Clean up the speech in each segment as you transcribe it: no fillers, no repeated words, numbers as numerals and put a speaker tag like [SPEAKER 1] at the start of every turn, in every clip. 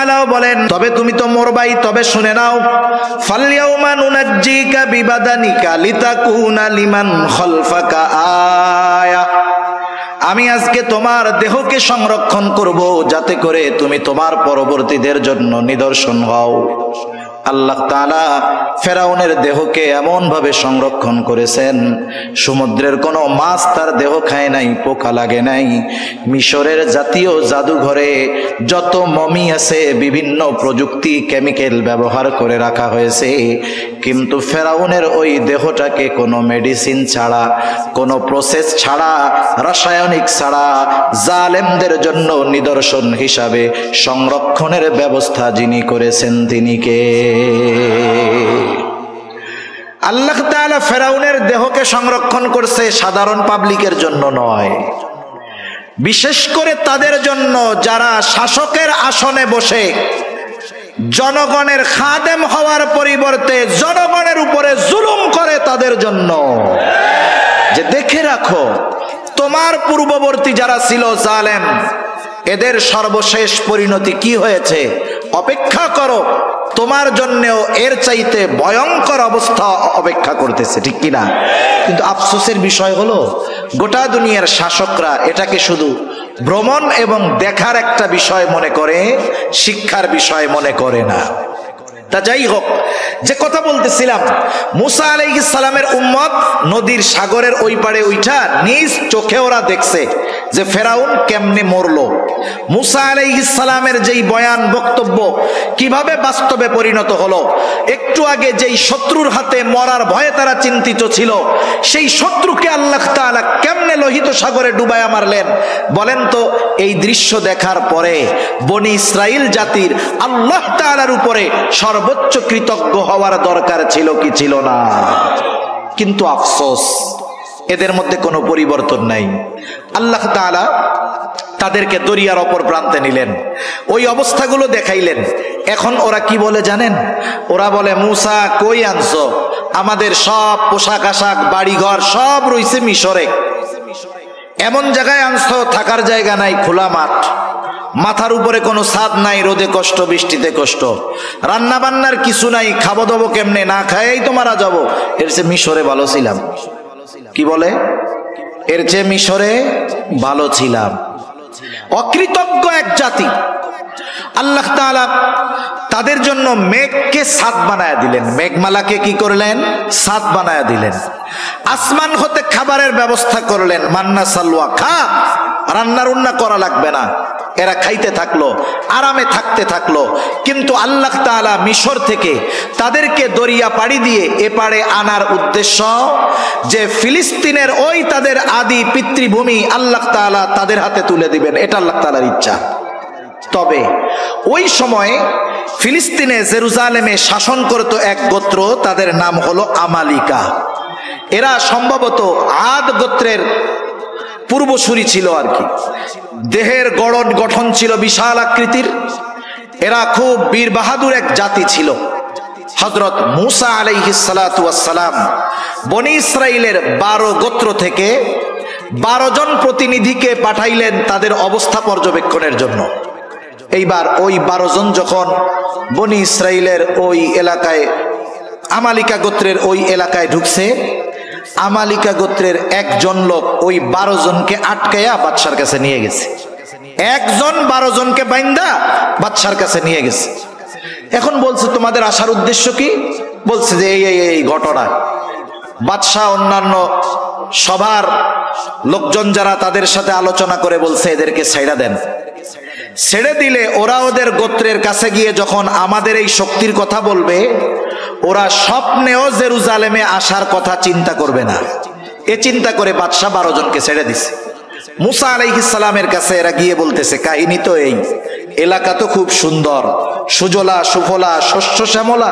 [SPEAKER 1] তাআলাও বলেন তবে তুমি তো মরবাই, তবে শুনে নাও, ফালইয়াউমা নুনাজ্জিকা বিবাদানিকা লিতাকুনা লিমান খালফাকা আয়া, আমি আজকে তোমার দেহকে সংরক্ষণ করব যাতে করে তুমি তোমার পরবর্তীদের জন্য নিদর্শন হও। আল্লাহ তাআলা ফেরাউনের দেহকে এমন ভাবে সংরক্ষণ করেছেন, সমুদ্রের কোনো মাছ তার দেহ খায় নাই, পোকা লাগে নাই। মিশরের জাতীয় জাদুঘরে যত মমি আছে বিভিন্ন প্রযুক্তি কেমিক্যাল ব্যবহার করে রাখা হয়েছে, কিন্তু ফেরাউনের ওই দেহটাকে কোনো মেডিসিন ছাড়া, কোনো প্রসেস ছাড়া, রাসায়নিক ছাড়া জালেমদের জন্য নিদর্শন হিসাবে সংরক্ষণের ব্যবস্থা যিনি করেছেন তিনি কে? আল্লাহ তাআলা ফেরাউনের দেহকে সংরক্ষণ করছে সাধারণ পাবলিকের জন্য নয়, বিশেষ করে তাদের জন্য যারা শাসকের আসনে বসে জনগণের খাদেম হওয়ার পরিবর্তে জনগণের উপরে জুলুম করে তাদের জন্য। যে দেখে রাখো, তোমার পূর্ববর্তী যারা ছিল জালেম, এদের সর্বশেষ পরিণতি কি হয়েছে, অপেক্ষা করো, তোমার জন্যও এর চাইতে ভয়ঙ্কর অবস্থা অপেক্ষা করতেছে, ঠিক কিনা? কিন্তু আফসোসের বিষয় হলো গোটা দুনিয়ার শাসকরা এটাকে শুধু ভ্রমণ এবং দেখার একটা বিষয় মনে করে, শিক্ষার বিষয় মনে করে না। তা যাই হোক, যে কথা বলতেছিলাম, মুসা আলাইহিস সালামের উম্মত নদীর সাগরের ওই পারে উঠা নিজ চোখে ওরা দেখছে যে ফেরাউন কেমনে মরলো। মুসা আলাইহিস সালামের যেই বয়ান বক্তব্য কিভাবে বাস্তবে পরিণত হলো, একটু আগে যেই শত্রুর হাতে মরার ভয়ে তারা চিন্তিত ছিল, সেই শত্রুকে আল্লাহ তাআলা কেমনে লোহিত সাগরে ডুবাইয়া মারলেন বলেন তো। এই দৃশ্য দেখার পরে বনি ইসরাইল জাতির আল্লাহ তাআলার উপরে সর্বোচ্চ কৃতজ্ঞ হওয়ার দরকার ছিল কি ছিল না? কিন্তু আফসোস, এদের মধ্যে কোনো পরিবর্তন নাই। আল্লাহ তাআলা তাদেরকে দরিয়ার অপর প্রান্তে নিলেন, ওই অবস্থাগুলো দেখাইলেন। এখন ওরা কি বলে জানেন? ওরা বলে, মুসা কই আনছো? আমাদের সব পোশাক আশাক বাড়িঘর সব রইছে মিশরে, এমন জায়গায় আনছো থাকার জায়গা নাই, খোলা মাঠ, মাথার উপরে কোনো ছাদ নাই, রোদে কষ্ট বৃষ্টিতে কষ্ট, রান্না বান্নার কিছু নাই, খাবো দাবো কেমনে, না খাইই তো মারা যাবো। এর চেয়ে মিশরে ভালো ছিলাম। কি বলে? এর চেয়ে মিশরে ভালো ছিলাম। অকৃতজ্ঞ এক জাতি। আল্লাহ তাআলা তাদের জন্য মেঘকে ছাদ বানায়া দিলেন, মেঘমালাকে কি করলেন? ছাদ বানায়া দিলেন। আসমান হতে খাবারের ব্যবস্থা করলেন, মান্না সালওয়া, খা, রান্না রুন্না করা লাগবে না। এরা খাইতে থাকলো, আরামে থাকতে থাকলো। কিন্তু আল্লাহ তাআলা মিশর থেকে তাদেরকে দরিয়া পাড়ি দিয়ে এপারে আনার উদ্দেশ্য যে ফিলিস্তিনের ওই তাদের আদি পিতৃভূমি আল্লাহ তাআলা তাদের হাতে তুলে দিবেন, এটা আল্লাহ তাআলার ইচ্ছা। তবে ওই সময় ফিলিস্তিনে জেরুজালেমে শাসন করত এক গোত্র, তাদের নাম হলো আমালিকা। এরা সম্ভবত আদ গোত্রের পূর্বসূরি ছিল আর কি। দেহের গঠন ছিল বিশাল আকৃতির। এরা খুব বীর বাহাদুর এক জাতি ছিল। হযরত মুসা আলাইহিস সালাতু ওয়াস সালাম বনি ইসরাইলের 12 গোত্র থেকে 12 জন প্রতিনিধিকে পাঠাইলেন তাদের অবস্থা পর্যবেক্ষণের জন্য। এইবার ওই 12 জন যখন বনি ইসরাইলের ওই এলাকায়, আমালিকা গোত্রের ওই এলাকায় ঢুকছে, আমালিকা গোত্রের একজন লোক ওই 12 জনকে আটকায়া বাদশার কাছে নিয়ে গেছে। একজন 12 জনকে বাইন্দা বাদশার কাছে নিয়ে গেছে। এখন বলছে, তোমাদের আসার উদ্দেশ্য কি? বলছে যে এই ঘটনা। বাদশাহ অন্যান্য সবার লোকজন যারা, তাদের সাথে আলোচনা করে বলছে এদেরকে ছাইড়া দেন। ছেড়ে দিলে ওরা ওদের গোত্রের কাছে গিয়ে যখন আমাদের এই শক্তির কথা বলবে, ওরা স্বপ্নেও জেরুজালেমে আসার কথা চিন্তা করবে না। এ চিন্তা করে বাদশা 12 জনকে ছেড়ে দিছে। মুসা আলাইহিস সালামের কাছে এরা গিয়ে বলতেছে, কাহিনী তো এই, এলাকা তো খুব সুন্দর, সুজলা সুফলা, শস্য শ্যামলা,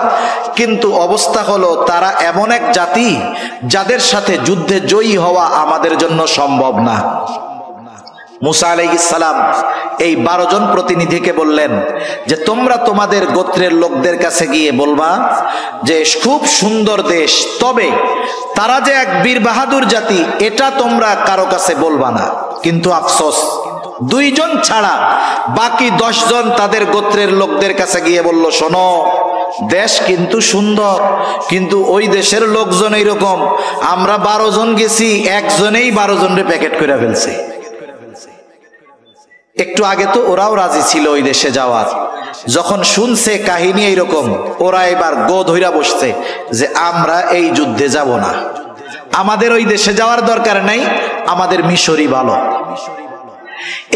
[SPEAKER 1] কিন্তু অবস্থা হলো তারা এমন এক জাতি যাদের সাথে যুদ্ধে জয়ী হওয়া আমাদের জন্য সম্ভব না। মুসা আলাইহিস সালাম এই 12 জন প্রতিনিধিকে বললেন যে তোমরা তোমাদের গোত্রের লোকদের কাছে গিয়ে বলবা যে খুব সুন্দর দেশ, তবে তারা যে এক বীর বাহাদুর জাতি এটা তোমরা কারো কাছে বলবা না। কিন্তু আফসোস, 2 জন ছাড়া বাকি 10 জন তাদের গোত্রের লোকদের কাছে গিয়ে বলল, শোনো, দেশ কিন্তু সুন্দর, কিন্তু ওই দেশের লোকজন এইরকম, আমরা 12 জন গেছি, একজনেই 12 জনের প্যাকেট করে ফেলছে। একটু আগে তো ওরাও রাজি ছিল ওই দেশে যাওয়ার, যখন শুনছে কাহিনী এইরকম, ওরা এবার গো ধইরা বসছে যে আমরা এই যুদ্ধে যাব না, আমাদের ওই দেশে যাওয়ার দরকার নাই, আমাদের মিশরই ভালো।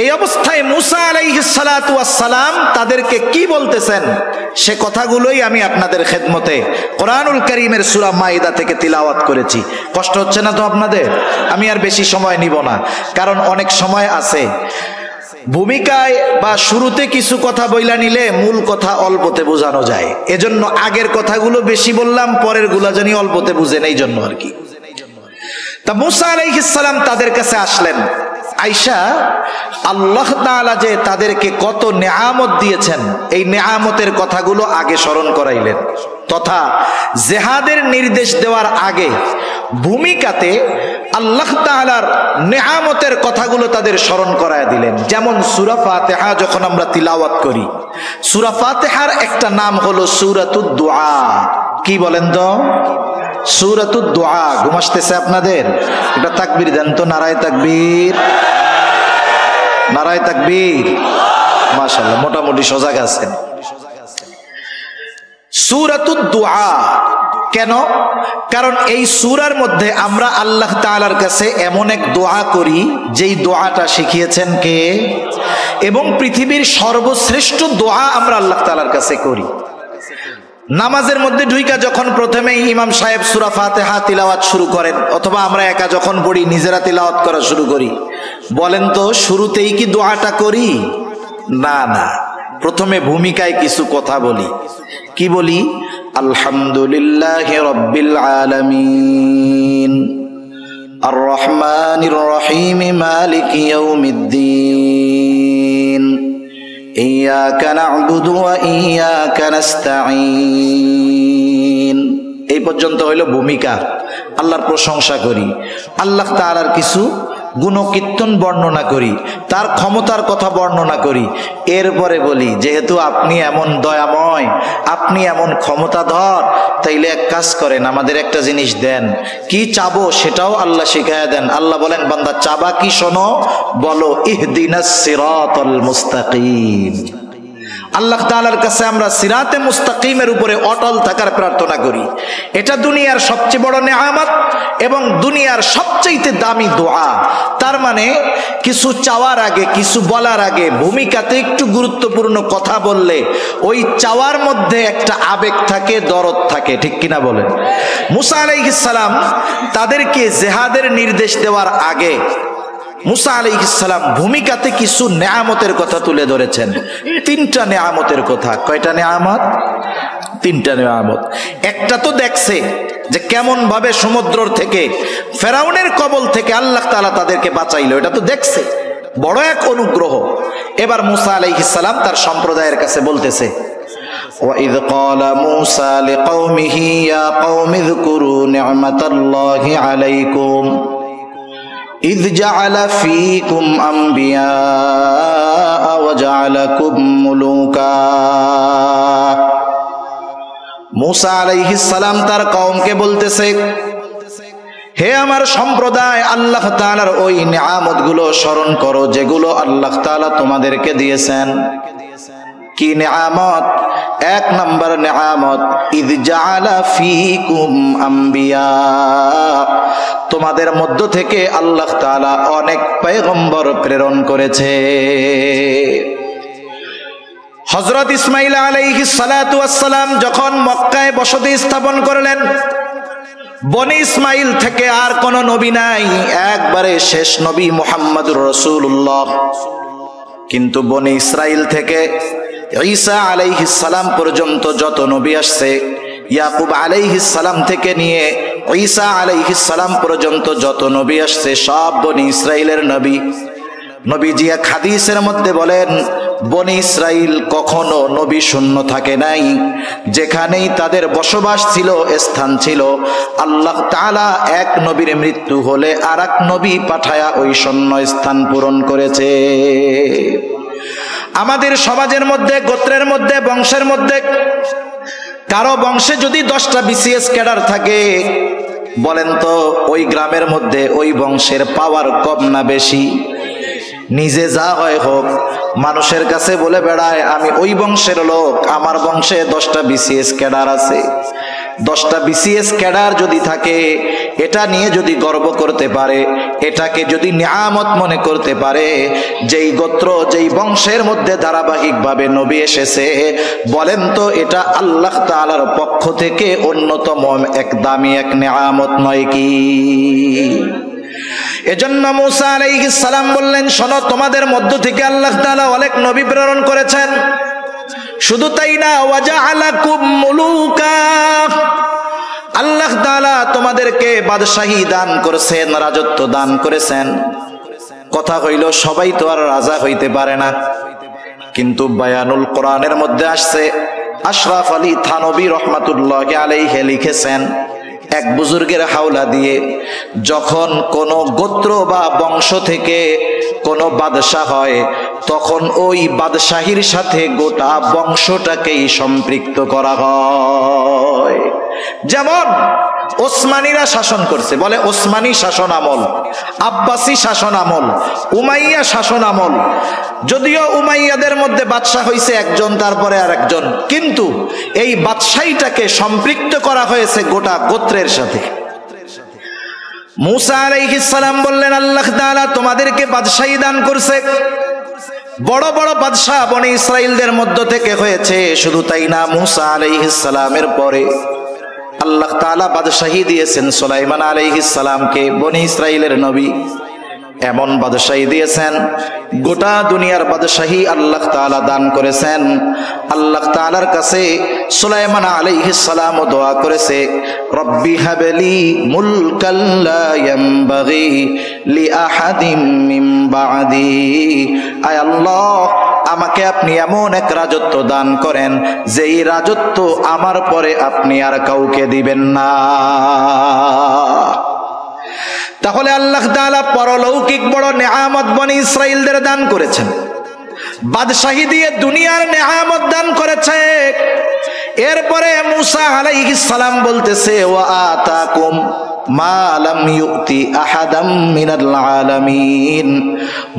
[SPEAKER 1] এই অবস্থায় মুসা আলাইহিস সালাতু ওয়াস সালাম তাদেরকে কি বলতেছেন সে কথাগুলোই আমি আপনাদের খেদমতে কোরআনুল কারীমের সূরা মাইদা থেকে তিলাওয়াত করেছি। কষ্ট হচ্ছে না তো আপনাদের? আমি আর বেশি সময় নিব না, কারণ অনেক সময় আছে। ভূমিকায় বা শুরুতে কিছু কথা বইলা নিলে মূল কথা অল্পতে বোঝানো যায়, এজন্য আগের কথাগুলো বেশি বললাম, পরের গুলা জানি অল্পতে বুঝেন, এই জন্য আর কি। তা মুসা আলাইহিস সালাম তাদের কাছে আসলেন। আয়েশা আল্লাহ তাআলা যে তাদেরকে কত নেয়ামত দিয়েছেন এই নেয়ামতের কথাগুলো আগে স্মরণ করাইলেন, তথা জিহাদের নির্দেশ দেওয়ার আগে ভূমিকাতে আল্লাহ তাআলার নেয়ামতের কথাগুলো তাদের স্মরণ করায় দিলেন। যেমন সূরা ফাতিহা যখন আমরা তিলাওয়াত করি, সূরা ফাতিহার একটা নাম হলো সূরাতুদ দুআ। কি বলেন তো? সূরাতুদ দুআ। ঘুম আসতেছে আপনাদের? এটা তাকবীর দেন তো, নারায়ে তাকবীর, নারায়ে তাকবীর। মাশাআল্লাহ, মোটামুটি সজাগ আছেন। সূরাতুদ দুআ কেন? কারণ এই সূরার মধ্যে আমরা আল্লাহ তাআলার কাছে এমন এক দোয়া করি যেই দোয়াটা শিখিয়েছেন কে, এবং পৃথিবীর সর্বশ্রেষ্ঠ দোয়া আমরা আল্লাহ তাআলার কাছে করি। নামাজের মধ্যে ঢুইকা যখন প্রথমেই ইমাম সাহেব সূরা ফাতিহা তিলাওয়াত শুরু করেন, অথবা আমরা একা যখন পড়ি নিজেরা তিলাওয়াত করা শুরু করি, বলেন তো শুরুতেই কি দোয়াটা করি? না না, প্রথমে ভূমিকায় কিছু কথা বলি। কি বলি? আলহামদুলিল্লাহি রাব্বিল আলামিন, আর রহমানির রহিম, মালিকি ইয়াউমিদ্দিন, ইয়াকা না'বুদু ওয়া ইয়াকা নাস্তাঈন। এই পর্যন্ত হইল ভূমিকা। আল্লাহর প্রশংসা করি, আল্লাহ তাআলার কিছু গুণকীর্তন বর্ণনা করি, তার ক্ষমতার কথা বর্ণনা করি। এরপরে বলি, যেহেতু আপনি এমন দয়াময়, আপনি এমন ক্ষমতাধর, তাইলে এক কাজ করেন, আমাদের একটা জিনিস দেন। কি চাবো সেটাও আল্লাহ শিখায়া দেন। আল্লাহ বলেন, বান্দা চাবা কি শোনো, বলো ইহদিনাস সিরাতাল মুস্তাকিম। আল্লাহ তাআলার কাছে আমরা সিরাতে মুস্তাকিমের উপরে অটল থাকার প্রার্থনা করি। এটা দুনিয়ার সবচেয়ে বড় নেয়ামত এবং দুনিয়ার সবচেয়ে দামি দোয়া। তার মানে কিছু চাওয়ার আগে, কিছু বলার আগে ভূমিকাতে একটু গুরুত্বপূর্ণ কথা বললে ওই চাওয়ার মধ্যে একটা আবেগ থাকে, দরদ থাকে, ঠিক কিনা বলেন? মুসা আলাইহিস সালাম তাদেরকে জিহাদের নির্দেশ দেওয়ার আগে মুসা আলাইহিস সালাম ভূমিকাতে কিছু নেয়ামতের কথা তুলে ধরেছেন। 3টা নেয়ামতের কথা। কয়টা নেয়ামত? 3টা নেয়ামত। একটা তো দেখছে যে কেমন ভাবে সমুদ্র থেকে, ফেরাউনের কবল থেকে আল্লাহ তাআলা তাদেরকে বাঁচাইলো, এটা তো দেখছে, বড় এক অনুগ্রহ। এবার মুসা আলাইহিস সালাম তার সম্প্রদায়ের কাছে বলতেছে, وَإِذْ قَالَ مُوسَى لِقَوْمِهِ يَا قَوْمِ اذْكُرُوا نِعْمَةَ اللَّهِ عَلَيْكُمْ إِذْ جَعَلَ فِيكُمْ أَنْبِيَاءَ وَجَعَلَكُمْ مُلُوكًا। মুসা আলাইহিস সালাম তার কওমকে বলতেছে, হে আমার সম্প্রদায়, আল্লাহ তাআলার ওই নিয়ামতগুলো স্মরণ করো যেগুলো আল্লাহ তাআলা তোমাদেরকে দিয়েছেন। কি নিয়ামত? 1 নম্বর নিয়ামত, ইয জাআলা ফীকুম আম্বিয়া, তোমাদের মধ্য থেকে আল্লাহ তাআলা অনেক পয়গম্বর প্রেরণ করেছে। হযরত ইসমাঈল আলাইহিস সালাতু ওয়াস সালাম যখন মক্কায় বসতি স্থাপন করলেন, বনি ইসমাঈল থেকে আর কোন নবী নাই, একবারে শেষ নবী মুহাম্মদুর রাসূলুল্লাহ। কিন্তু বনি ইসরাইল থেকে ঈসা আলাইহিস সালাম পর্যন্ত যত নবী আসছে, ইয়াকুব আলাইহিস সালাম থেকে নিয়ে ঈসা আলাইহিস সালাম পর্যন্ত যত নবী আসছে, সব বনি ইসরাইলের নবী। নবীজি এক হাদিসের মধ্যে বলেন, বনি ইসরাইল কখনো নবী শূন্য থাকে নাই। যেখানেই তাদের বসবাস ছিল, স্থান ছিল, আল্লাহ তাআলা এক নবীর মৃত্যু হলে আর এক নবী পাঠায়া ওই শূন্য স্থান পূরণ করেছে। আমাদের সমাজের মধ্যে, গোত্রের মধ্যে, বংশের মধ্যে কারো বংশে যদি 10টা বিসিএস ক্যাডার থাকে, বলেন তো ওই গ্রামের মধ্যে ওই বংশের পাওয়ার কম না বেশি? নিজে যা হয় হোক, মানুষের কাছে বলে বেড়ায় আমি ওই বংশের লোক, আমার বংশে 10টা বিসিএস ক্যাডার আছে। 10টা বিসিএস ক্যাডার যদি থাকে, এটা নিয়ে যদি গর্ব করতে পারে, এটাকে যদি নিয়ামত মনে করতে পারে, যেই গোত্র যেই বংশের মধ্যে ধারাবাহিকভাবে নবী এসেছে, বলেন তো এটা আল্লাহ তাআলার পক্ষ থেকে অন্যতম এক দামি এক নিয়ামত নয় কি? এজন্য মুসা আলাইহিস সালাম বললেন, শোনো, তোমাদের মধ্য থেকে আল্লাহ তাআলা অনেক নবী প্রেরণ করেছেন। শুধু তাই না, ওয়াজআলাকুম মুলুকা, আল্লাহ তাআলা তোমাদেরকে বাদশাহী দান করেছেন, রাজত্ব দান করেছেন। কথা হইল সবাই তো আর রাজা হইতে পারে না, কিন্তু বায়ানুল কোরআনের মধ্যে আসছে, আশরাফ আলী থানবী রহমাতুল্লাহি আলাইহি লিখেছেন, এক বুজুর্গের হাওলা দিয়ে যখন কোন গোত্র বা বংশ থেকে কোন বাদশাহ হয়, তখন ওই বাদশাহীর সাথে গোটা বংশটাকেই সম্পৃক্ত করা হয়। যেমন ওসমানীরা শাসন করছে, বলে ওসমানী শাসন আমল, আব্বাসী শাসন আমল, উমাইয়া শাসন আমল। যদিও উমাইয়াদের মধ্যে বাদশাহ হয়েছে একজন, তারপরে আর একজন, কিন্তু এই বাদশাহীটাকে সম্পৃক্ত করা হয়েছে গোটা গোত্রের সাথে। মুসা আলাইহিস সালাম বললেন, আল্লাহ তাআলা তোমাদেরকে বাদশাহী দান করছে। বড় বড় বাদশাহ বনি ইসরাইলদের মধ্য থেকে হয়েছে। শুধু তাই না, মুসা আলাইহিস সালামের পরে আল্লাহ তাআলা বাদশাহী দিয়েছেন সুলাইমান আলাইহিস সালামকে, বনি ইসরাইলের নবী। এমন বাদশাহী দিয়েছেন, গোটা দুনিয়ার বাদশাহী আল্লাহ তাআলা দান করেছেন। আল্লাহ তাআলার কাছে সুলাইমান আলাইহিস সালাম দোয়া করেছে, রব্বি হাবলি মুলকাল লা ইয়ামবাগি লিআহাদিম মিন বাদি, আয় আল্লাহ আমাকে আপনি এমন এক রাজত্ব দান করেন যেই রাজত্ব আমার পরে আপনি আর কাউকে দিবেন না। তাহলে আল্লাহ তাআলা পরলৌকিক বড় নেয়ামত বনি ইসরাইলদের দান করেছেন, বাদশাহী দিয়ে দুনিয়ার নেয়ামত দান করেছে। এরপরে মুসা আলাইহিস সালাম বলতেছে, ওয়া আতাকুম মা লাম ইউতি আহাদাম মিনাল আলামিন।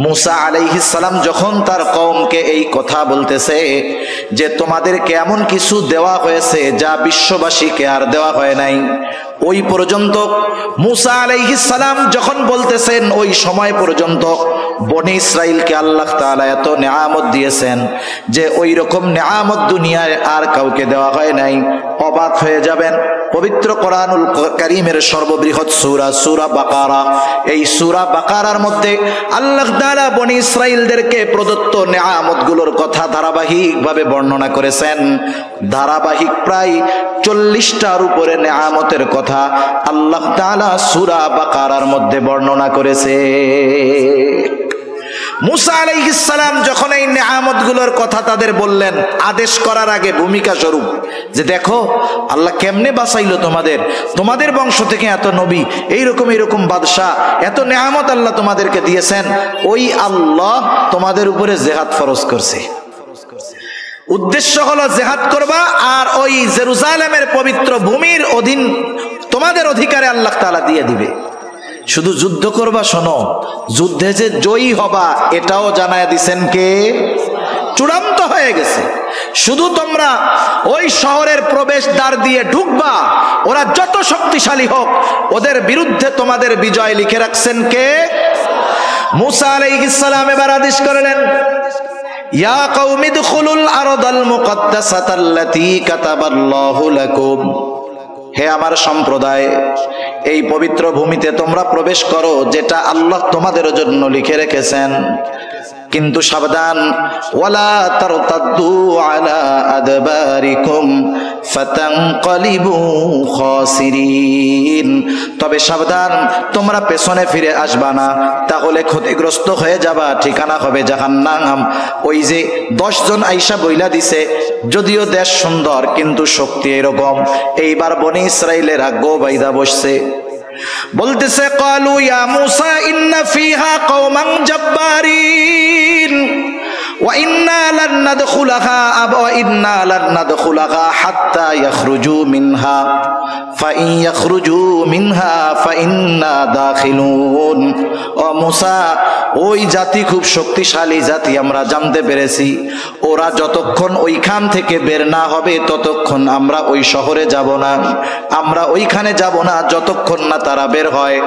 [SPEAKER 1] মুসা আলাইহিস সালাম যখন তার কওমকে এই কথা বলতেছে যে তোমাদেরকে এমন কিছু দেওয়া হয়েছে যা বিশ্ববাসীকে আর দেওয়া হয় নাই, ওই পর্যন্ত মুসা আলাইহিস সালাম যখন বলতেছেন, ওই সময় পর্যন্ত বনি ইসরাইলকে আল্লাহ তাআলা এত নিয়ামত দিয়েছেন যে ওই রকম নিয়ামত দুনিয়ায় আর কাউকে দেওয়া হয় নাই। অবাক হয়ে যাবেন, পবিত্র কোরআনুল কারীমের সর্ববৃহৎ সূরা, সূরা বাকারা, এই সূরা বাকারার মধ্যে আল্লাহ তাআলা বনি ইসরাইলদেরকে প্রদত্ত নিয়ামতগুলোর কথা ধারাবাহিকভাবে বর্ণনা করেছেন। ধারাবাহিক প্রায় 40টার উপরে নিয়ামতের কথা আল্লাহ তাআলা সূরা বাকারার মধ্যে বর্ণনা করেছে। মুসা আলাইহিস সালাম যখন এই নিয়ামতগুলোর কথা তাদের বললেন, আদেশ করার আগে ভূমিকা স্বরূপ, যে দেখো আল্লাহ কেমনে বাঁচাইলো তোমাদের, তোমাদের বংশ থেকে এত নবী, এইরকম এইরকম বাদশাহ, এত নিয়ামত আল্লাহ তোমাদেরকে দিয়েছেন, ওই আল্লাহ তোমাদের উপরে জিহাদ ফরজ করছে। উদ্দেশ্য হলো জিহাদ করবা, আর ওই জেরুজালেমের পবিত্র ভূমির অধীন তোমাদের অধিকারে আল্লাহ তাআলা দিয়ে দিবে। শুধু যুদ্ধ করবা, শোনো, যুদ্ধে যে জয়ী হবা এটাও জানায় দিছেন কে? চূড়ান্ত হয়ে গেছে। শুধু তোমরা ওই শহরের প্রবেশ দ্বার দিয়ে ঢুকবা, ওরা যত শক্তিশালী হোক ওদের বিরুদ্ধে তোমাদের বিজয় লিখে রাখছেন কে? মুসা আলাইহিস সালাম এবার আদেশ করলেন, ইয়া কওমি দুখুলুল আরদাল মুকদ্দাসাতাল্লাতী কাতাবাল্লাহু লাকুম, হে আমার সম্প্রদায়, এই পবিত্র ভূমিতে তোমরা প্রবেশ করো যেটা আল্লাহ তোমাদের জন্য লিখে রেখেছেন। কিন্তু সাবধান, ওয়ালা তারতাদ্দু আলা আদবারিকুম ফাতানকালিবু খাসিরিন, তবে সাবধান, তোমরা পেছনে ফিরে আসবা না, তাহলে ক্ষতিগ্রস্ত হয়ে যাবা, ঠিকানা হবে জাহান্নাম। ওই যে 10 জন আইসা বইলা দিছে, যদিও দেশ সুন্দর কিন্তু শক্তি এরকম। এইবার বনি ইসরাইলেরা গো বাইদা বসছে, বলতেছে ক্বালু ইয়া মূসা ইন্না ফিহা কওমান জাব্বারিন ওয়া ইন্না লান নাদখুলাহা হাত্তা ইয়াখরুজু মিনহা ফাইন ইয়াখরুজু মিনহা ফাইন্না দাখিলুন। ও মূসা, ওই জাতি খুব শক্তিশালী জাতি, আমরা জানতে পেরেছি। ওরা যতক্ষণ ওইখান থেকে বের না হবে ততক্ষণ আমরা ওই শহরে যাব না, আমরা ওইখানে যাব না যতক্ষণ না তারা বের হয়।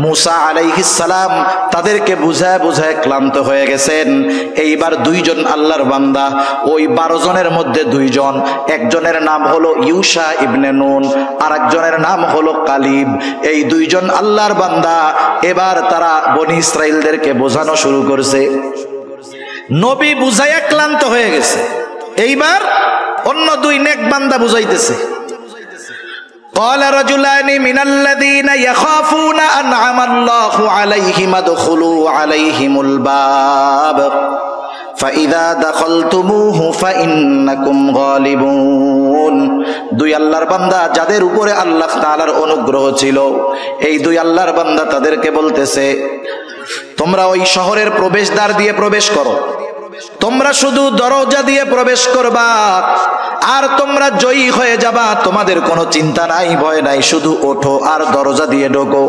[SPEAKER 1] মূসা আলাইহিস সালাম তাদেরকে বুঝায় বুঝায় ক্লান্ত হয়ে গেছেন। এইবার 2 জন আল্লাহর বান্দা, ওই 12 জনের মধ্যে 2 জন, একজনের নাম হলো ইউশা ইবনে নুন, আর একজনের নাম হলো কালিব। এই 2 জন আল্লাহর বান্দা এবার তারা বনি ইসরাইলদেরকে বোঝানো শুরু করছে। নবী বুঝাইয়া ক্লান্ত হয়ে গেছে, এইবার অন্য 2 নেক বান্দা বুঝাইতেছে। قال رجلان من الذين يخافون أنعم الله عليهم ادخلوا عليهم الباب فإذا دخلتموه فإنكم غالبون। 2 আল্লাহর বান্দা যাদের উপরে আল্লাহ তাআলার অনুগ্রহ ছিল, এই 2 আল্লাহর বান্দা তাদেরকে বলতেছে, তোমরা ওই শহরের প্রবেশদ্বার দিয়ে প্রবেশ করো, তোমরা শুধু দরজা দিয়ে প্রবেশ করবা আর তোমরা জয়ী হয়ে যাবা, তোমাদের কোনো চিন্তা নাই, ভয় নাই, শুধু ওঠো আর দরজা দিয়ে ঢোকো,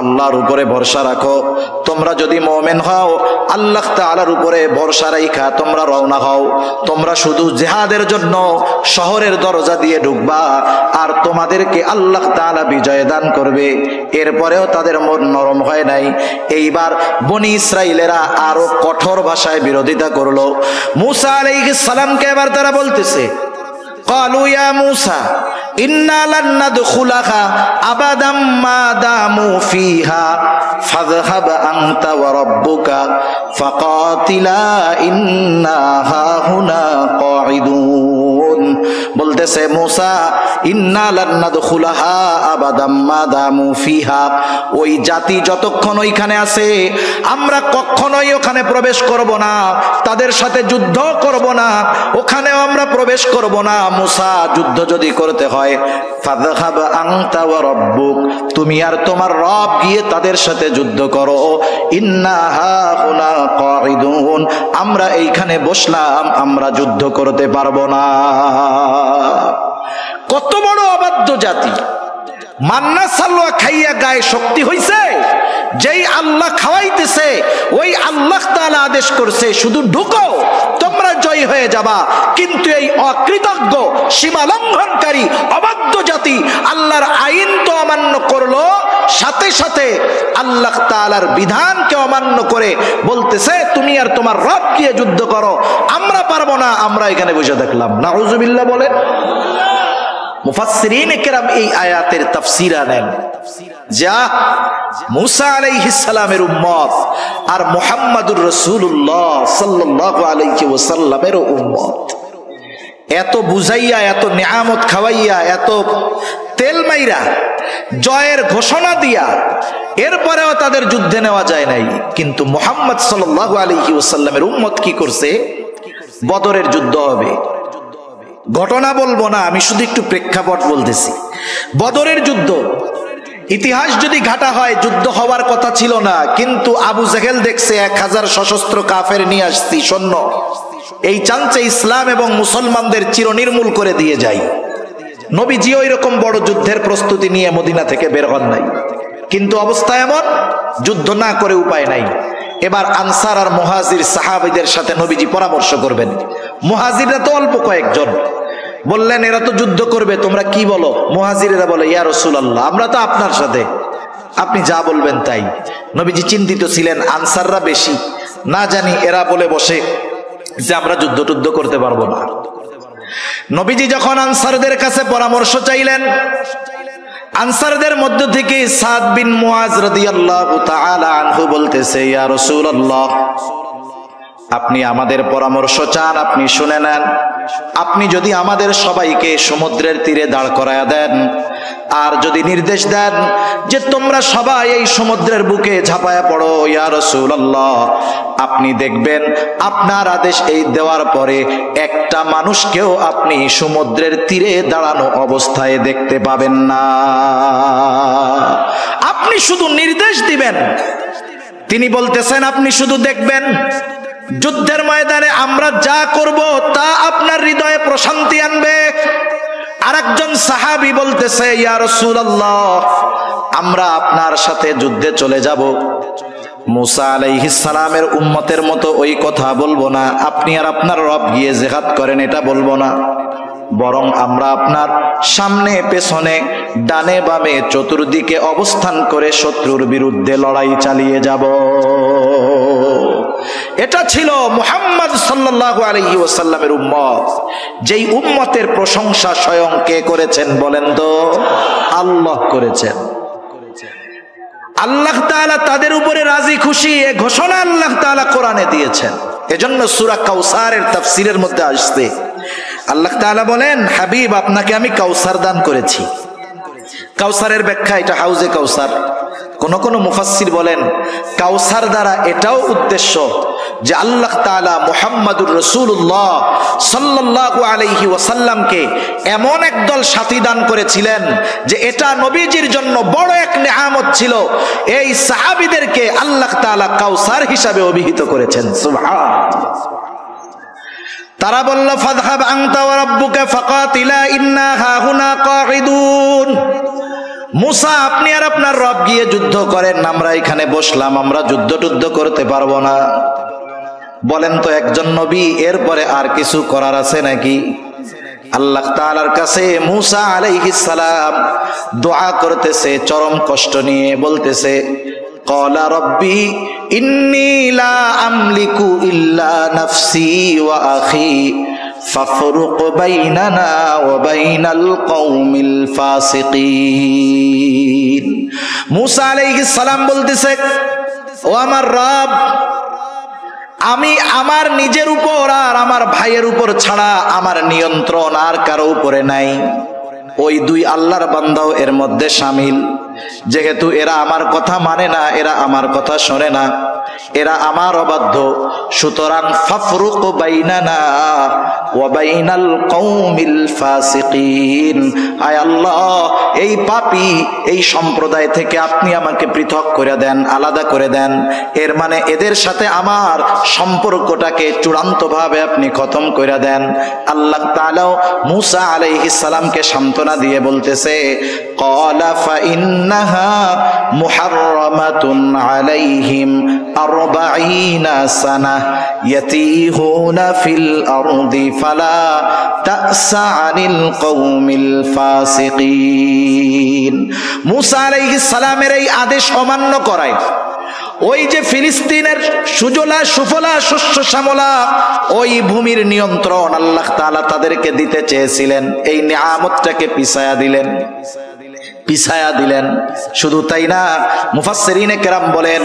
[SPEAKER 1] আল্লাহর উপরে ভরসা রাখো। তোমরা যদি মুমিন হও, আল্লাহ তাআলার উপরে ভরসা রাখা তোমরা রওনা হও, তোমরা শুধু জিহাদের জন্য শহরের দরজা দিয়ে ঢুকবা আর তোমাদেরকে আল্লাহ তাআলা বিজয় দান করবে। এরপরেও তাদের মন নরম হয় নাই। এইবার বনি ইসরাইলেরা আরো কঠোর ভাষায় বিরোধিতা করলো। মূসা আলাইহিস সালামকে এবার তারা বলতেছে, ক্বালু ইয়া মূসা ইন্না লান নাদখুলাহা আবাদাম মা দামু ফিহা ফাযহাব আনতা ওয়া রাব্বুকা ফাকাতিলা ইন্না হাহুনা কাঈদুন। বলতেছে মূসা, ইন্না লান নাদখুলাহা আবাদাম মা দামু ফিহা, ওই জাতি যতক্ষণ ওইখানে আছে আমরা কখনোই ওখানে প্রবেশ করব না, তাদের সাথে যুদ্ধ করব না, ওখানেও আমরা প্রবেশ করব না। মূসা, যুদ্ধ যদি করতে হয় ফাযহাব আনতা ওয়া রাব্বুক, তুমি আর তোমার রব গিয়ে তাদের সাথে যুদ্ধ করো। ইন্না হাহুনা কাঈদুন, আমরা এইখানে বসলাম, আমরা যুদ্ধ করতে পারবো না। কত বড় অবাধ্য জাতি! মান্না সালোয়া খাইয়া গায়ে শক্তি হইছে। যেই আল্লাহ খাওয়াইতেছে ওই আল্লাহ তাআলা আদেশ করছে শুধু ঢুকো, তোমরা জয়ী হয়ে যাবা। কিন্তু এই অকৃতজ্ঞ, সীমা লঙ্ঘনকারী, অবাধ্য জাতি আল্লাহর আইন তো অমান্য করলো, সাথে সাথে আল্লাহ তাআলার বিধানকে অমান্য করে বলতেছে তুমি আর তোমার রব গিয়ে যুদ্ধ করো, আমরা পারবো না, আমরা এখানে বসে দেখলাম। নাউজুবিল্লাহ বলেন। মুফাসসিরিনে কেরাম এই আয়াতের তাফসীর আনেন, যা মূসা আলাইহিস সালামের উম্মত আর মুহাম্মাদুর রাসূলুল্লাহ সাল্লাল্লাহু আলাইহি ওয়াসাল্লামের উম্মত এত বুঝাইয়া, এত নিয়ামত খাওয়াইয়া, এত তেল মাইরা, জয়ের ঘোষণা দিয়া, এরপরেও তাদের যুদ্ধে নেওয়া যায় নাই। কিন্তু মুহাম্মদ সাল্লাল্লাহু আলাইহি ওয়াসাল্লামের উম্মত কি করছে? বদরের যুদ্ধ হবে। ঘটনা বলবো না, আমি শুধু একটু প্রেক্ষাপট বলতেছি। বদরের যুদ্ধ ইতিহাস যদি ঘাটা হয়, যুদ্ধ হওয়ার কথা ছিল না, কিন্তু আবু জেহেল দেখছে 1000 সশস্ত্র কাফের নিয়ে আসছি সৈন্য, এই চান্সে ইসলাম এবং মুসলমানদের চিরনির্মূল করে দিয়ে যায়। নবীজি ওই রকম বড় যুদ্ধের প্রস্তুতি নিয়ে মদিনা থেকে বের হন নাই, কিন্তু অবস্থা এমন, যুদ্ধ না করে উপায় নাই। এবার আনসার আর মুহাজির সাহাবীদের সাথে নবীজি পরামর্শ করবেন। মুহাজিররা তো অল্প কয়েকজন, বললেন এরা তো যুদ্ধ করবে, তোমরা কি বলো? মুহাজিরেরা বলে ইয়া রাসূলুল্লাহ, আমরা তো আপনার সাথে, আপনি যা বলবেন তাই। নবীজি চিন্তিত ছিলেন, আনসাররা বেশি, না জানি এরা বলে বসে যে আমরা যুদ্ধ টুদ্ধ করতে পারবো না। নবীজি যখন আনসারদের কাছে পরামর্শ চাইলেন, আনসারদের মধ্য থেকে সাদ বিন মুআজ রাদিয়াল্লাহু তাআলা আনহু বলতেছে ইয়া রাসূলুল্লাহ, আপনি আমাদের পরামর্শ চান, আপনি শুনে নেন। আপনি যদি আমাদের সবাইকে সমুদ্রের তীরে দাঁড় করায়া দেন, আর যদি নির্দেশ দেন যে তোমরা সবাই এই সমুদ্রের বুকে ঝাঁপায়া পড়ো ইয়া রাসূলুল্লাহ, আপনি দেখবেন আপনার আদেশ এই দেওয়ার পরে একটা মানুষকেও আপনি সমুদ্রের তীরে দাঁড়ানো অবস্থায় দেখতে পাবেন না। আপনি শুধু নির্দেশ দিবেন, তিনি বলতেছেন আপনি শুধু দেখবেন। যুদ্ধের ময়দানে আমরা যা করব তা আপনার হৃদয়ে প্রশান্তি আনবে। আরেকজন সাহাবী বলতেছে ইয়া রাসূলুল্লাহ, আমরা আপনার সাথে যুদ্ধে চলে যাব। মুসা আলাইহিস সালামের উম্মতের মতো ওই কথা বলবো না, আপনি আর আপনার রব গিয়ে জিহাদ করেন এটা বলবো না, বরং আমরা আপনার সামনে পেছনে ডানে বামে চতুর্দিকে অবস্থান করে শত্রুর বিরুদ্ধে লড়াই চালিয়ে যাব। এটা ছিল মুহাম্মদ সাল্লাল্লাহু আলাইহি ওয়াসাল্লামের উম্মত। যেই উম্মতের প্রশংসা স্বয়ং কে করেছেন বলেন তো? আল্লাহ করেছেন। আল্লাহ তাআলা তাদের উপরে রাজি খুশি, এ ঘোষণা আল্লাহ তাআলা কোরআনে দিয়েছেন। এজন্য সূরা কাউসারের তাফসীরের মধ্যে আসছে আল্লাহ তাআলা বলেন, হাবিব আপনাকে আমি কাউসার দান করেছি। কাউসারের ব্যাখ্যা এটা হাউজে কাউসার। কোন মুফাসসির বলেন কাউসার দ্বারা এটাও উদ্দেশ্য যে আল্লাহ তাআলা মুহাম্মাদুর রাসূলুল্লাহ সাল্লাল্লাহু আলাইহি ওয়াসাল্লামকে এমন একদল সাথী দান করেছিলেন যে এটা নবীজির জন্য বড় এক নেয়ামত ছিল। এই সাহাবীদেরকে আল্লাহ তাআলা কাউসার হিসাবে অভিহিত করেছেন। সুবহানাল্লাহ। তারা বলল ফাযহাব আনতা ওয়া রাব্বুকা ফাকাতিলা ইন্না হাহুনা কাঈদুন। মুসা আপনি আর আপনার রব গিয়ে যুদ্ধ করেন, আমরা এখানে বসলাম, আমরা যুদ্ধ করতে পারবো না। বলেন তো একজন নবী এরপরে আর কিছু করার আছে নাকি? আল্লাহ তাআলার কাছে মুসা আলাইহিস সালাম দোয়া করতেছে চরম কষ্ট নিয়ে, বলতেছে ক্বালা রব্বি ইন্নী লা আমলিকু ইল্লা নাফসি ওয়া আখি ফাফরুক বাইনানা ওয়া বাইনাল কওমিল ফাসিকিন। মুসা আলাইহিস সালাম বলতেছে ও আমার রব, আমি আমার নিজের উপর আর আমার ভাইয়ের উপর ছাড়া আমার নিয়ন্ত্রণ আর কারো উপরে নাই। ওই দুই আল্লাহর বান্দাও এর মধ্যে শামিল। যেহেতু এরা আমার কথা মানে না, এরা আমার কথা শোনে না, এরা আমার অবাধ্য, সুতরাং ফাফরুক বাইনানা ওয়া বাইনাল কওমিল ফাসিকিন। আয় আল্লাহ, এই পাপী এই সম্প্রদায় থেকে আপনি আমাকে পৃথক করে দেন, আলাদা করে দেন। এর মানে এদের সাথে আমার সম্পর্কটাকে চূড়ান্তভাবে আপনি খতম করে দেন। আল্লাহ তাআলা মুসা আলাইহিস সালামকে সান্ত্বনা দিয়ে বলতেছে ক্বালা ফাইন্নাহা মুহাররামাতুন আলাইহিম 40 সানাহ ইয়াতিহুনা ফিল আরদি ফালা তা'সা আনিল কওমিল ফাসিকিন। মুসা আলাইহিস সালামের এই আদেশ অমান্য করায় ওই যে ফিলিস্তিনের সুজলা সুফলা শস্য শ্যামলা ওই ভূমির নিয়ন্ত্রণ আল্লাহ তাআলা তাদেরকে দিতে চেয়েছিলেন, এই নিয়ামতটাকে পিছায়া দিলেন। শুধু তাই না, মুফাসসিরিনে কেরাম বলেন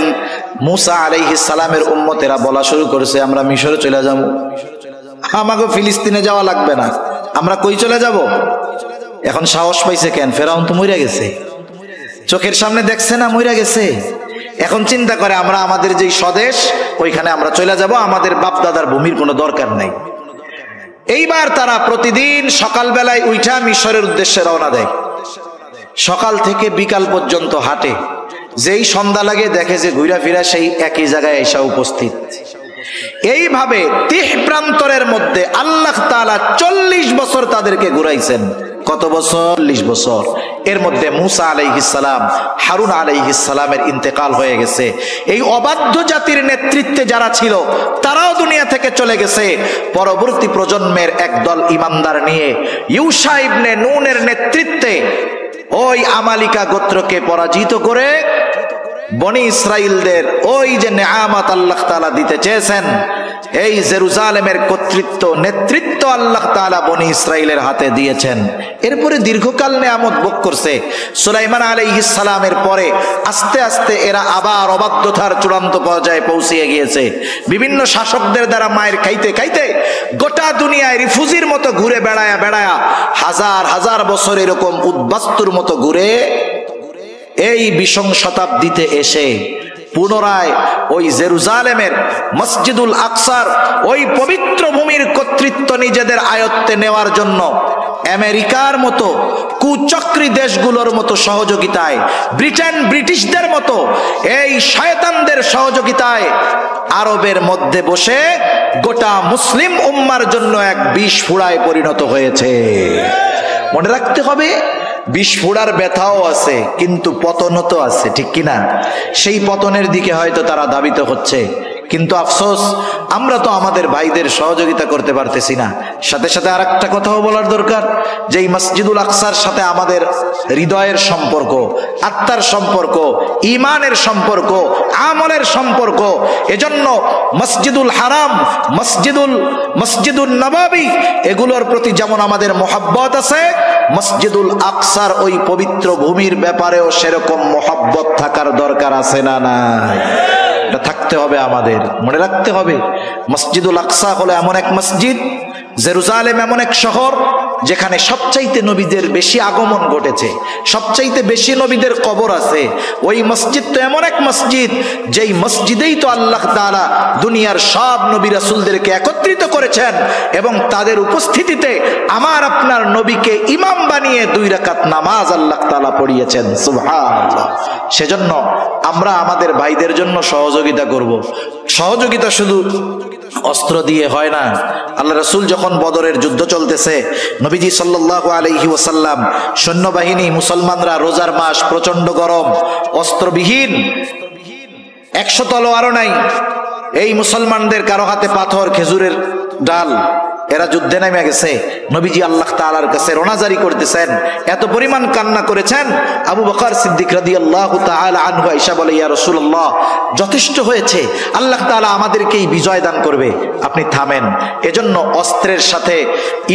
[SPEAKER 1] মুসা আলাইহিস সালামের উম্মতেরা বলা শুরু করেছে আমরা মিশরে চলে যাব, আমাকে ফিলিস্তিনে যাওয়া লাগবে না, আমরা কই চলে যাব? এখন সাহস পাইছে কেন? ফেরাউন তো মইরা গেছে, চোখের সামনে দেখছে না মইরা গেছে। এখন চিন্তা করে আমরা আমাদের যেই স্বদেশ ওইখানে আমরা চলে যাব, আমাদের বাপ দাদার ভূমির কোনো দরকার নাই। এইবার তারা প্রতিদিন সকালবেলায় উঠা মিশরের উদ্দেশ্যে রওনা দেয়। সকাল থেকে বিকাল পর্যন্ত হাঁটে, যেই সন্ধ্যা লাগে দেখে যে ঘুরা ফিরা সেই একই জায়গায় এসে উপস্থিত। এইভাবে 30 প্রান্তরের মধ্যে আল্লাহ তাআলা 40 বছর তাদেরকে ঘুরাইছেন। কত বছর? 40 বছর। এর মধ্যে মুসা আলাইহিস সালাম, হারুন আলাইহিস সালামের ইন্তেকাল হয়ে গেছে। এই অবাধ্য জাতির নেতৃত্বে যারা ছিল তারাও দুনিয়া থেকে চলে গেছে। পরবর্তী প্রজন্মের একদল ইমানদার নিয়ে ইউশা ইবনে নুনের নেতৃত্বে ওই আমালিকা গোত্রকে পরাজিত করে বনি ইসরাইলদের ওই যে নেয়ামত আল্লাহ তাআলা দিতে চেয়েছেন এই জেরুজালেমের কর্তৃত্ব নেতৃত্ব আল্লাহ তাআলা বনি ইসরাইলের হাতে দিয়েছেন। এরপরে দীর্ঘকাল নেয়ামত ভোগ করছে। সুলাইমান আলাইহিস সালামের পরে আস্তে আস্তে এরা আবার অবাধ্যতার চূড়ান্ত পর্যায়ে পৌঁছিয়ে গিয়েছে। বিভিন্ন শাসকদের দ্বারা মায়ের খাইতে খাইতে গোটা দুনিয়ায় রিফুজির মতো ঘুরে বেড়ায়া বেড়ায়া হাজার হাজার বছর এরকম উদ্বাস্তুর মতো ঘুরে এই 20ম শতাব্দীতে এসে পুনরায় ওই জেরুজালেমের মসজিদুল আকসার ওই পবিত্র ভূমির কর্তৃত্ব নিজেদের আয়ত্তে নেওয়ার জন্য আমেরিকার মতো কুচক্রী দেশগুলোর মতো সহযোগিতায়, ব্রিটিশদের মতো এই শয়তানদের সহযোগিতায় আরবের মধ্যে বসে গোটা মুসলিম উম্মার জন্য এক বিষ ফুড়ায় পরিণত হয়েছে। মনে রাখতে হবে, বিষ ফোড়ার ব্যথাও আছে, কিন্তু পতনও তো আছে, ঠিক কিনা? সেই পতনের দিকে হয়তো তারা ধাবিত হচ্ছে, কিন্তু আফসোস আমরা তো আমাদের ভাইদের সহযোগিতা করতে পারতেছি না। সাথে সাথে আর একটা কথাও বলার দরকার, যে এই মসজিদুল আকসার সাথে আমাদের হৃদয়ের সম্পর্ক, আত্মার সম্পর্ক, ইমানের সম্পর্ক, আমলের সম্পর্ক। এজন্য মসজিদুল হারাম, মসজিদুল নববী এগুলোর প্রতি যেমন আমাদের মোহাব্বত আছে, মসজিদুল আকসার ওই পবিত্র ভূমির ব্যাপারেও সেরকম মোহাব্বত থাকার দরকার আছে না নাই? এটা থাকতে হবে, আমাদের মনে রাখতে হবে। মসজিদুল আকসা হলো এমন এক মসজিদ, জেরুজালেম এমন এক শহর যেখানে সবচাইতে নবীদের বেশি আগমন ঘটেছে, সবচাইতে বেশি নবীদের কবর আছে। ওই মসজিদ তো এমন এক মসজিদ, যেই মসজিদেই তো আল্লাহ তাআলা দুনিয়ার সব নবী রাসূলদেরকে একত্রিত করেছেন এবং তাদের উপস্থিতিতে আমার আপনার নবীকে ইমাম বানিয়ে 2 রাকাত নামাজ আল্লাহ তাআলা পড়িয়েছেন। সুবহানাল্লাহ। সেজন্য আমরা আমাদের ভাইদের জন্য সহযোগিতা করব। সহযোগিতা শুধু অস্ত্র দিয়ে হয় না। আল্লাহ রাসূল যখন বদরের যুদ্ধ চলতেছে, নবীজি সাল্লাল্লাহু আলাইহি ওয়াসাল্লাম সৈন্যবাহিনী, মুসলমানরা রোজার মাস, প্রচন্ড গরম, অস্ত্রবিহীন, 100 তলোয়ারও নাই, এই মুসলমানদের কারো হাতে পাথর, খেজুরের ডাল, এরা যুদ্ধে নেমে গেছে। নবীজি আল্লাহ তাআলার কাছে রোনাজারি করতেছেন, এত পরিমাণ কান্না করেছেন। আবু বকর সিদ্দিক রাদিয়াল্লাহু তাআলা আনহু আয়েশা বলে, ইয়া রাসূলুল্লাহ, যথেষ্ট হয়েছে, আল্লাহ তাআলা আমাদেরকেই বিজয় দান করবে, আপনি থামেন। এজন্য অস্ত্রের সাথে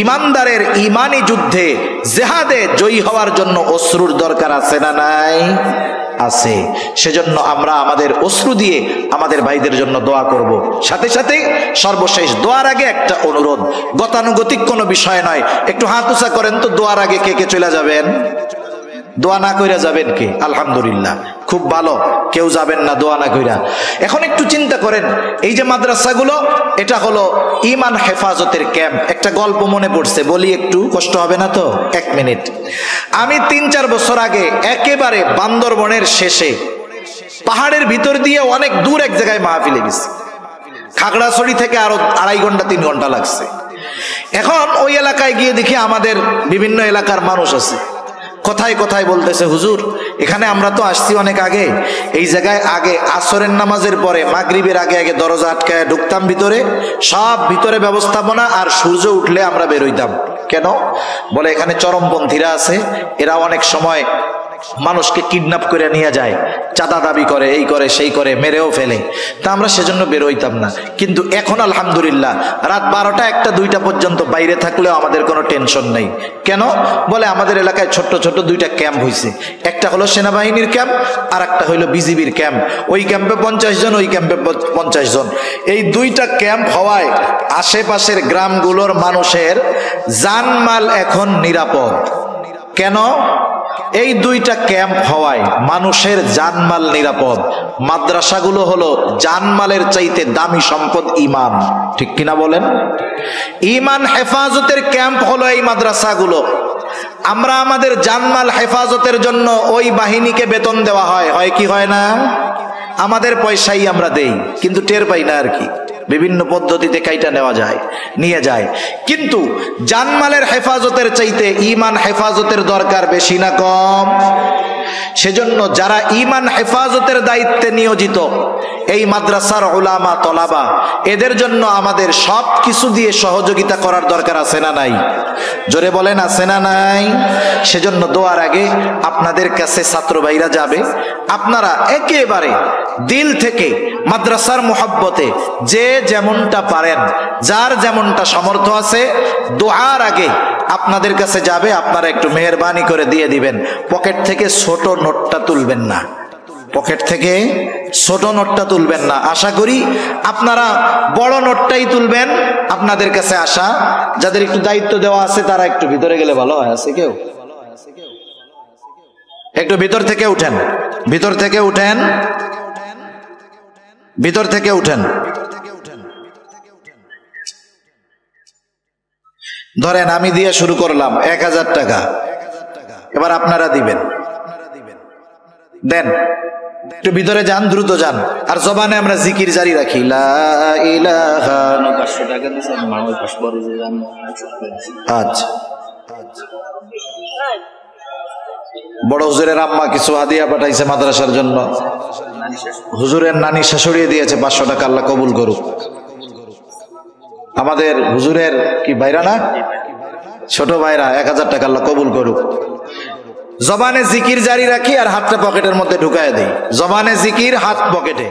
[SPEAKER 1] ইমানদারের ইমানি যুদ্ধে, জিহাদে জয়ী হওয়ার জন্য অশ্রুর দরকার আছে না নাই? আছে। সেজন্য আমরা আমাদের অশ্রু দিয়ে আমাদের ভাইদের জন্য দোয়া করব। সাথে সাথে সর্বশেষ দোয়ার আগে একটা অনুরোধ, গতানুগতিক কোনো বিষয় নয়, একটু হাত উঁচা করেন তো। দোয়ার আগে কে কে চলে যাবেন? দোয়া না কইরা যাবেন কে? আলহামদুলিল্লাহ, খুব ভালো, কেউ যাবেন না দোয়া না কইরা। এখন একটু চিন্তা করেন, এই যে মাদ্রাসাগুলো, এটা হলো ঈমান হেফাজতের ক্যাম্প। একটা গল্প মনে পড়ছে, বলি একটু, কষ্ট হবে না তো? 1 মিনিট। আমি 3-4 বছর আগে একেবারে বান্দরবনের শেষে পাহাড়ের ভিতর দিয়ে অনেক দূর এক জায়গায় মাহফিলে গেছি। খাগড়াছড়ি থেকে আরো 2.5 ঘন্টা 3 ঘন্টা লাগছে। এখন ওই এলাকায় গিয়ে দেখি আমাদের বিভিন্ন এলাকার মানুষ আছে, কথায় কথায় বলতেছে, হুজুর, এখানে আমরা তো আসছি অনেক আগে, এই জায়গায় আগে আসরের নামাজের পরে মাগরিবের আগে আগে দরজা আটকায় ঢুকতাম ভিতরে, সব ভিতরে ব্যবস্থাপনা, আর সূর্য উঠলে আমরা বের হইতাম। কেন? বলে এখানে চরমপন্থীরা আছে, এরা অনেক সময় মানুষকে কিডন্যাপ করে নিয়ে যায়, চাঁদা দাবি করে, এই করে সেই করে, মেরেও ফেলে, তা আমরা সেজন্য বের হইতাম না। কিন্তু এখন আলহামদুলিল্লাহ রাত 12টা 1টা 2টা পর্যন্ত বাইরে থাকলেও আমাদের কোনো টেনশন নেই। কেন? বলে আমাদের এলাকায় ছোট্ট ছোট্ট 2টা ক্যাম্প হয়েছে, একটা হলো সেনাবাহিনীর ক্যাম্প, আর একটা হলো বিজিবির ক্যাম্প। ওই ক্যাম্পে 50 জন, ওই ক্যাম্পে 50 জন। এই 2টা ক্যাম্প হওয়ায় আশেপাশের গ্রামগুলোর মানুষের জানমাল এখন নিরাপদ। কেন? এই 2টা ক্যাম্প হওয়ায় মানুষের জানমাল নিরাপদ। মাদ্রাসাগুলো হলো জানমালের চাইতে দামি সম্পদ ঈমান, ঠিক কিনা বলেন? ঈমান হেফাজতের ক্যাম্প হলো এই মাদ্রাসাগুলো। আমরা আমাদের জানমাল হেফাজতের জন্য ওই বাহিনীকে বেতন দেওয়া হয়, হয় কি হয় না? আমাদের পয়সাই আমরা দেই, কিন্তু টের পাই না আর কি, বিভিন্ন পদ্ধতিতে কাইটা নেওয়া যায়, নিয়ে যায়। কিন্তু জানমালের হেফাজতের চাইতে ঈমান হেফাজতের দরকার বেশি না কম? সেজন্য যারা ঈমান হেফাজতের দায়িত্বে নিয়োজিত, এই মাদ্রাসার উলামা তলাবা, এদের জন্য আমাদের সব কিছু দিয়ে সহযোগিতা করার দরকার আছে না নাই? জোরে বলেন আছে না নাই? সেজন্য দোয়ার আগে আপনাদের কাছে ছাত্র ভাইরা যাবে, আপনারা একেবারে দিল থেকে মাদ্রাসার মোহাব্বতে যে যেমনটা পারেন, যার যেমনটা সামর্থ্য আছে, দোয়ার আগে আপনাদের কাছে যাবে, আপনারা একটু মেহেরবানি করে দিয়ে দিবেন। পকেট থেকে ছোট নোটটা তুলবেন না, পকেট থেকে ছোট নোটটা তুলবেন না। আশা করি আপনারা বড় নোটটাই তুলবেন। আপনাদের কাছে আসা যাদের একটু দায়িত্ব দেওয়া আছে তারা একটু ভিতরে গেলে ভালো হয়। আছে কেউ? একটু ভিতর থেকে উঠেন, ভিতর থেকে উঠেন, ভিতর থেকে উঠেন। ধরেন আমি দিয়ে শুরু করলাম 1000 টাকা, এবার আপনারা দিবেন। দেন, একটু ভিতরে যান, দ্রুত যান। আর জবানে আমরা জিকির জারি রাখি, লা ইলাহা। আচ্ছা, বড় হুজুরের আম্মা কিছু হাদিয়া পাঠাইছে মাদ্রাসার জন্য, হুজুরের নানি শাশুড়িয়ে দিয়েছে 500 টাকা, আল্লাহ কবুল করুক। আমাদের হুজুরের কি ভাইরা না, ছোট ভাইরা 1000 টাকা, আল্লাহ কবুল করুক। জবানে জিকির জারি রাখি আর হাতটা পকেটের মধ্যে ঢুকায় দেই। জবানে জিকির, হাত পকেটে।